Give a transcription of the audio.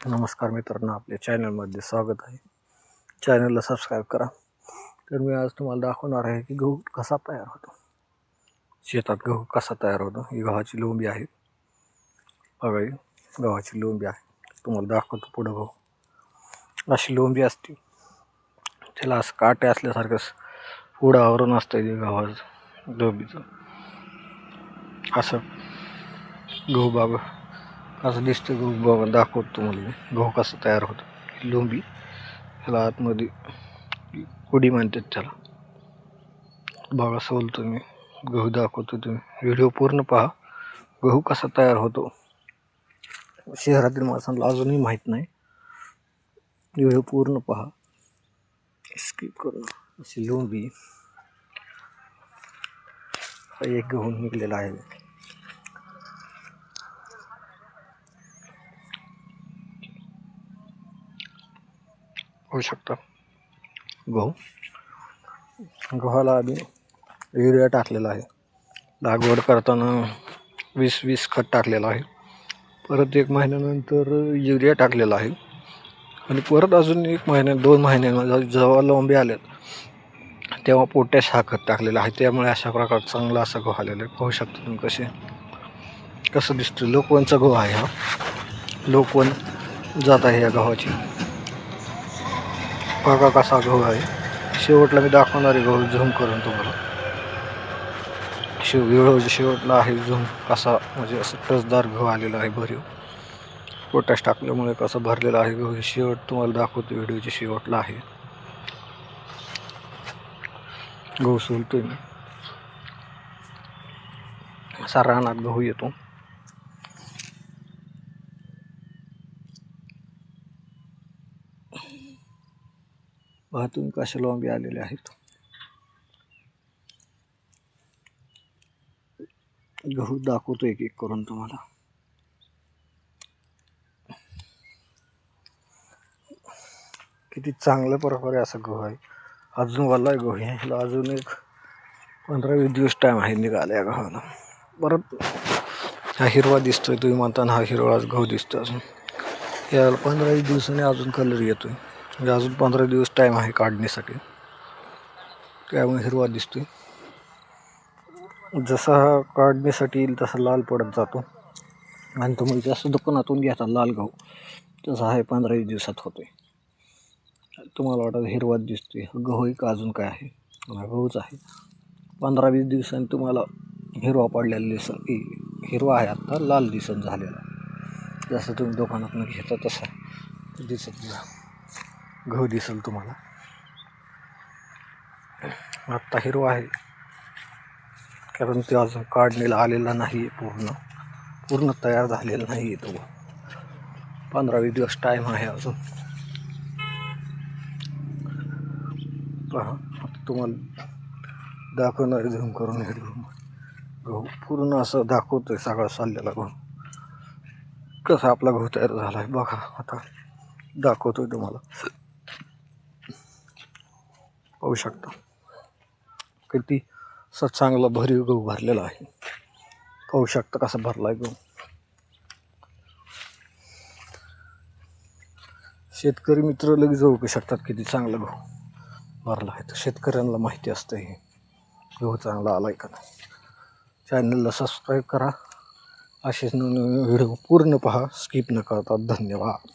नमस्कार मित्रांनो, आपल्या चॅनलमध्ये स्वागत आहे. चॅनलला सबस्क्राईब करा. तर मी आज तुम्हाला दाखवणार आहे की गहू कसा तयार होतो. शेतात गहू कसा तयार होतो. ही गव्हाची लोंबी आहे. बघा, ही गव्हाची लोंबी आहे. तुम्हाला दाखवतो पुढं. गहू अशी लोंबी असते, त्याला असं काटे असल्यासारखं पुढं आवरण असतं ते गव्हाचं लोंबीचं. असं गहू बाबा असं दिसतं. गहू बाबा दाखवतो तुम्हाला मी गहू कसं तयार होतं. लोंबी ह्याला आतमध्ये कुडी म्हणतात त्याला. बघा सोलतो मी गहू दाखवतो, तुम्ही व्हिडिओ पूर्ण पहा. गहू कसा तयार होतो शहरातील माणसांना अजूनही माहीत नाही. व्हिडिओ पूर्ण पहा, स्किप करू. अशी लोंबी एक गहू निघलेला आहे. होऊ शकता गव्हाला आधी युरिया टाकलेला आहे. लागवड करताना 20-20 खत टाकलेलं आहे. परत 1 महिन्यानंतर युरिया टाकलेला आहे. आणि परत अजून 1 महिन्या 2 महिन्यामध्ये जेव्हा लोंबी आल्यात तेव्हा पोटॅश हा खत टाकलेला आहे. त्यामुळे अशा प्रकार चांगला असा गहू आलेला आहे. पाहू शकता तुम्ही कसं दिसतं. लोकवनचा गहू आहे हा. लोकवन जात आहे या गव्हाची. बघा कसा गहू आहे. शेवटला मी दाखवणार आहे गहू झूम करून तुम्हाला. व्हिडिओ शेवटला आहे झूम कसा, म्हणजे असं टचदार गहू आलेला आहे. भरीव पोटॅश टाकल्यामुळे कसं भरलेला आहे गहू. शेवट तुम्हाला दाखवतो, व्हिडिओच्या शेवटला आहे. गहू सोलतोय मी. असा रानात गहू येतो. तुम्ही कशा लोंबी आलेले आहेत. गहू दाखवतो एक एक करून तुम्हाला. किती चांगल्या प्रकारे असा गहू आहे. अजून वाला गहू आहे. ह्याला अजून एक 15-20 दिवस टाईम आहे निघाला या गव्हाला. परत हा हिरवा दिसतोय, तुम्ही म्हणताना हा हिरवाच गहू दिसतो. अजून याला 15-20 दिवसांनी अजून कलर येतोय. म्हणजे अजून 15 दिवस टाईम आहे काढण्यासाठी, त्यामुळे हिरवा दिसतोय. जसा हा काढण्यासाठी येईल तसा लाल पडत जातो. आणि तुम्ही जास्त दुकानातून घ्यायचा लाल गहू तसा आहे 15-20 दिवसात होतोय. तुम्हाला वाटत हिरवाच दिसतोय, गहू एक अजून काय आहे, गहूच आहे. 15-20 दिवसांनी तुम्हाला हिरवा पडलेला दिसेल. हिरवा आहे आता, लाल दिसन झालेला. जसं तुम्ही दुकानातून घेता तसा दिसत गहू दिसेल तुम्हाला. आत्ता हिरवा आहे कारण ते अजून काढणीला आलेला नाही. पूर्ण तयार झालेला नाही. तो 15-20 दिवस टाईम आहे अजून. पहा, आता तुम्हाला दाखवणार झूम करून हे गहू पूर्ण असं दाखवतोय. सगळा चाललेला गहू कसा आपला गहू तयार झाला आहे बघा. आता दाखवतोय तुम्हाला. पाहू शकता किती चांगला भरीव गहू भरलेला आहे. पाहू शकता कसा भरलाय गहू. शेतकरी मित्र लगेच ओळखू शकतात किती चांगला गहू भरला आहे. तर शेतकऱ्यांना माहिती असतं हे गहू चांगला आलाय का नाही. चॅनलला सबस्क्राईब करा. असेच नवीन व्हिडिओ पूर्ण पहा, स्किप न करता. धन्यवाद.